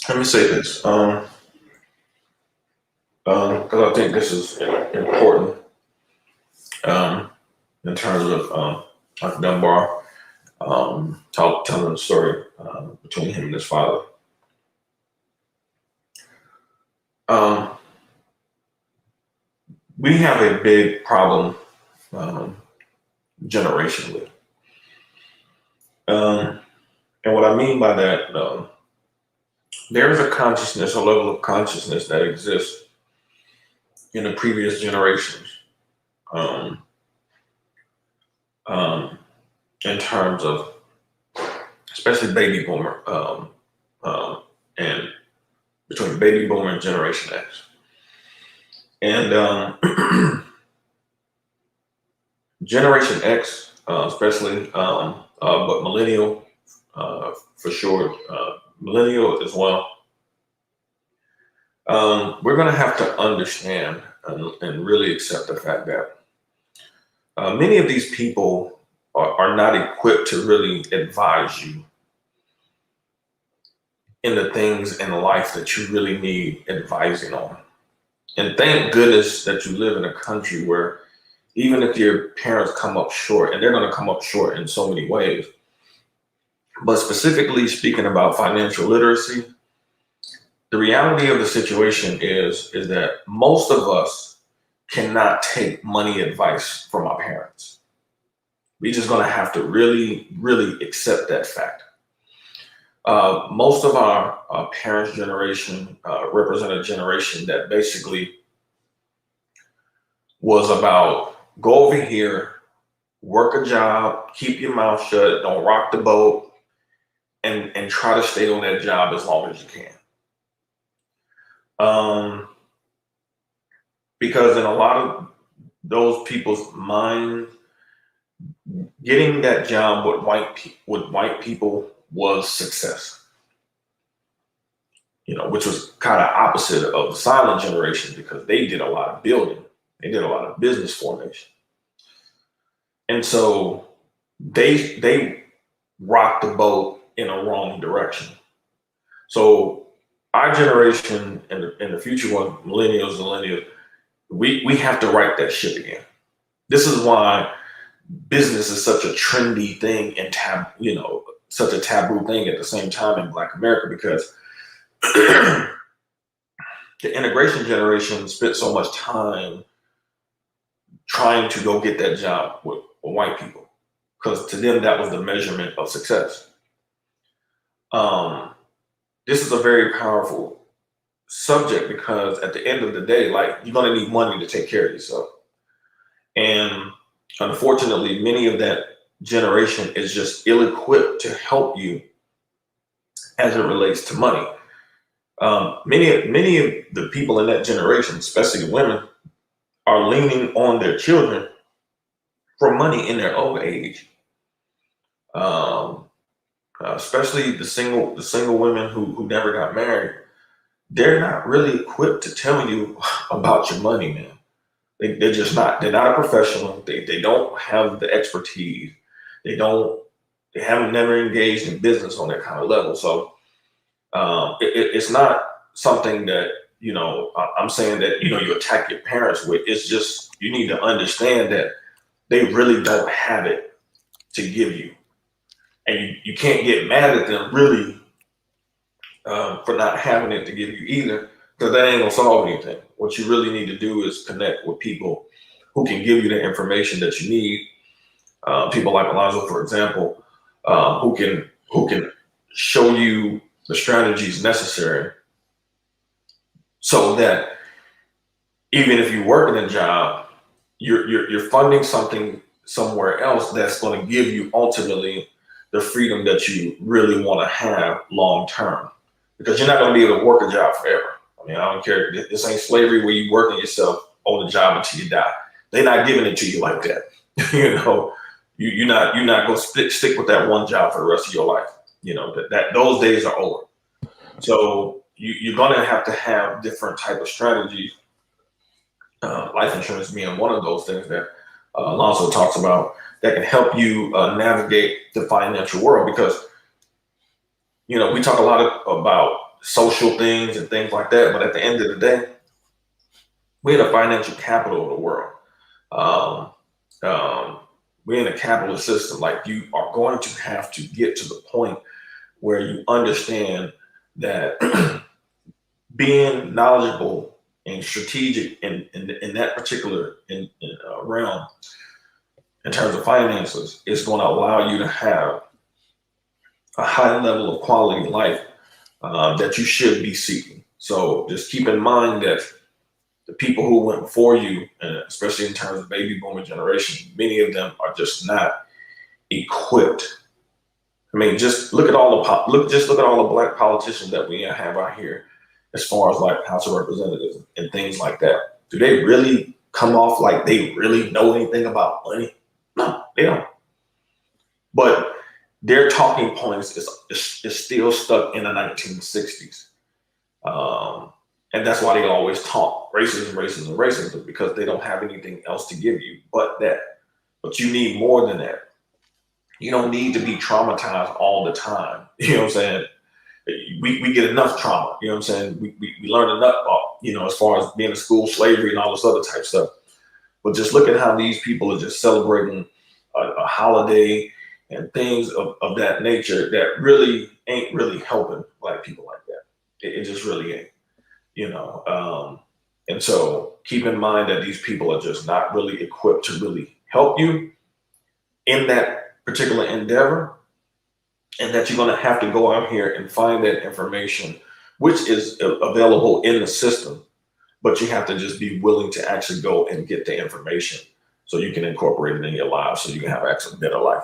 Let me say this, because I think this is important um, in terms of like Dunbar telling the story between him and his father. Um, we have a big problem um, generationally, um, and what I mean by that, there is a consciousness, a level of consciousness that exists in the previous generations, um, um, in terms of especially baby boomer and between baby boomer and Generation X. And Generation X, especially, but millennial for sure, millennial as well. We're going to have to understand and really accept the fact that many of these people are not equipped to really advise you in the things in life that you really need advising on. And thank goodness that you live in a country where even if your parents come up short, and they're going to come up short in so many ways, but specifically speaking about financial literacy, the reality of the situation is that most of us cannot take money advice from our parents. We're just going to have to really, really accept that fact. Most of our parents' generation represent a generation that basically was about go over here, work a job, keep your mouth shut, don't rock the boat, and try to stay on that job as long as you can. Um, because in a lot of those people's mind, getting that job with white people was success. Which was kind of opposite of the silent generation because they did a lot of building, they did a lot of business formation, and so they rocked the boat in a wrong direction. So our generation and the future one, millennials, we have to right that ship again. This is why business is such a trendy thing and such a taboo thing at the same time in Black America because the integration generation spent so much time trying to go get that job with white people because to them that was the measurement of success. Um, this is a very powerful subject because at the end of the day, like you're going to need money to take care of yourself. And unfortunately, many of that generation is just ill-equipped to help you as it relates to money. Many of the people in that generation, especially the women, are leaning on their children for money in their old age. Um, Especially the single women who never got married, they're not really equipped to tell you about your money, man. They're just not. They're not a professional. They don't have the expertise. They don't. They haven't never engaged in business on that kind of level. So it's not something that I'm saying that you attack your parents with. It's just you need to understand that they really don't have it to give you, and you can't get mad at them really for not having it to give you either, because that ain't gonna solve anything. What you really need to do is connect with people who can give you the information that you need. People like Alonzo, for example, who can show you the strategies necessary so that even if you work in a job, you're funding something somewhere else that's going to give you ultimately the freedom that you really want to have long term. Because you're not going to be able to work a job forever. I mean, I don't care. This ain't slavery where you working yourself on the job until you die. They're not giving it to you like that. You're not going to stick with that one job for the rest of your life. That those days are over. So you're going to have different type of strategies. Life insurance being one of those things that Alonso talks about that can help you navigate the financial world because we talk a lot about social things and things like that. But at the end of the day, we're the financial capital of the world. Um, um, we're in a capitalist system. Like, you are going to have to get to the point where you understand that being knowledgeable and strategic in that particular realm in terms of finances is going to allow you to have a high level of quality life that you should be seeking. So just keep in mind that the people who went before you, and especially in terms of baby boomer generation, many of them are just not equipped. I mean, just look at all look at all the black politicians that we have out here, as far as like House of Representatives and things like that. Do they really come off like they really know anything about money? No, they don't. But their talking points is still stuck in the 1960s. And that's why they always talk racism, racism, racism, because they don't have anything else to give you but that. But you need more than that. You don't need to be traumatized all the time. You know what I'm saying? We get enough trauma. You know what I'm saying? We learn enough, as far as being in school, slavery, and all this other type stuff. But just look at how these people are just celebrating a holiday and things of that nature that really ain't really helping black people like that. It just really ain't. And so keep in mind that these people are just not really equipped to really help you in that particular endeavor, and that you're going to have to go out here and find that information, which is available in the system, but you have to just be willing to actually go and get the information so you can incorporate it in your life so you can have actually a better life.